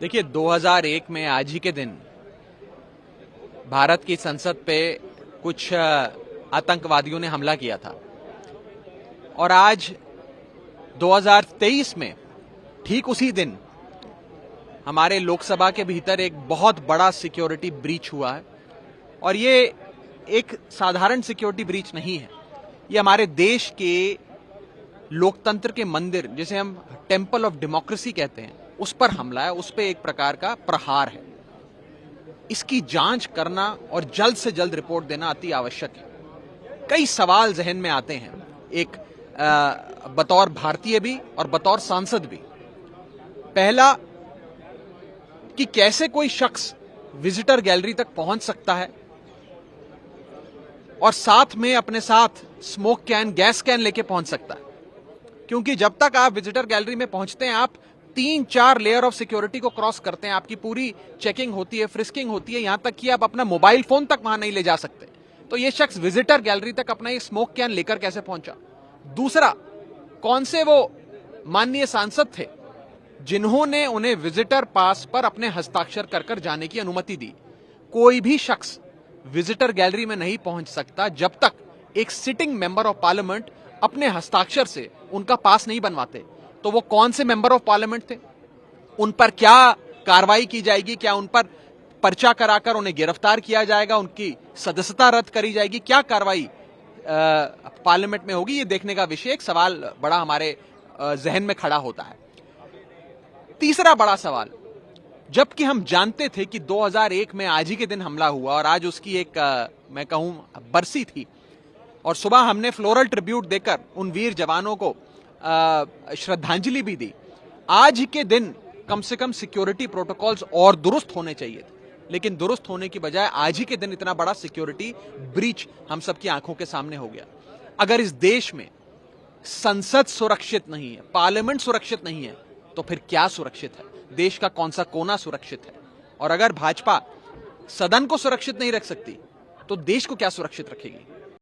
देखिए 2001 में आज ही के दिन भारत की संसद पे कुछ आतंकवादियों ने हमला किया था और आज 2023 में ठीक उसी दिन हमारे लोकसभा के भीतर एक बहुत बड़ा सिक्योरिटी ब्रीच हुआ है। और ये एक साधारण सिक्योरिटी ब्रीच नहीं है, ये हमारे देश के लोकतंत्र के मंदिर, जिसे हम टेंपल ऑफ डेमोक्रेसी कहते हैं, उस पर हमला है, उस पर एक प्रकार का प्रहार है। इसकी जांच करना और जल्द से जल्द रिपोर्ट देना अति आवश्यक है। कई सवाल जहन में आते हैं, एक बतौर भारतीय भी और बतौर सांसद भी। पहला कि कैसे कोई शख्स विजिटर गैलरी तक पहुंच सकता है और साथ में अपने साथ स्मोक कैन, गैस कैन लेके पहुंच सकता है, क्योंकि जब तक आप विजिटर गैलरी में पहुंचते हैं आप 3-4 लेयर ऑफ सिक्योरिटी को क्रॉस करते हैं। आपकी पूरी चेकिंग होती है, फ्रिस्किंग होती है, यहां तक कि आप अपना मोबाइल फोन तक वहां नहीं ले जा सकते। तो यह शख्स विजिटर गैलरी तक अपना ये स्मोक कैन लेकर कैसे पहुंचा? दूसरा, कौन से वो माननीय सांसद थे जिन्होंने उन्हें विजिटर पास पर अपने हस्ताक्षर कर जाने की अनुमति दी? कोई भी शख्स विजिटर गैलरी में नहीं पहुंच सकता जब तक एक सिटिंग मेंबर ऑफ पार्लियामेंट अपने हस्ताक्षर से उनका पास नहीं बनवाते। तो वो कौन से मेंबर ऑफ पार्लियामेंट थे? उन पर क्या कार्रवाई की जाएगी? क्या उन पर पर्चा कराकर उन्हें गिरफ्तार किया जाएगा? उनकी सदस्यता रद्द करी जाएगी? क्या कार्रवाई पार्लियामेंट में होगी? ये देखने का विषय, एक सवाल बड़ा हमारे जहन में खड़ा होता है। तीसरा बड़ा सवाल, जबकि हम जानते थे कि 2001 में आज ही के दिन हमला हुआ और आज उसकी एक मैं कहूं बरसी थी, और सुबह हमने फ्लोरल ट्रिब्यूट देकर उन वीर जवानों को श्रद्धांजलि भी दी। आज के दिन कम से कम सिक्योरिटी प्रोटोकॉल्स और दुरुस्त होने चाहिए थे, लेकिन दुरुस्त होने की बजाय आज ही के दिन इतना बड़ा सिक्योरिटी ब्रीच हम सबकी आंखों के सामने हो गया। अगर इस देश में संसद सुरक्षित नहीं है, पार्लियामेंट सुरक्षित नहीं है, तो फिर क्या सुरक्षित है? देश का कौन सा कोना सुरक्षित है? और अगर भाजपा सदन को सुरक्षित नहीं रख सकती, तो देश को क्या सुरक्षित रखेगी?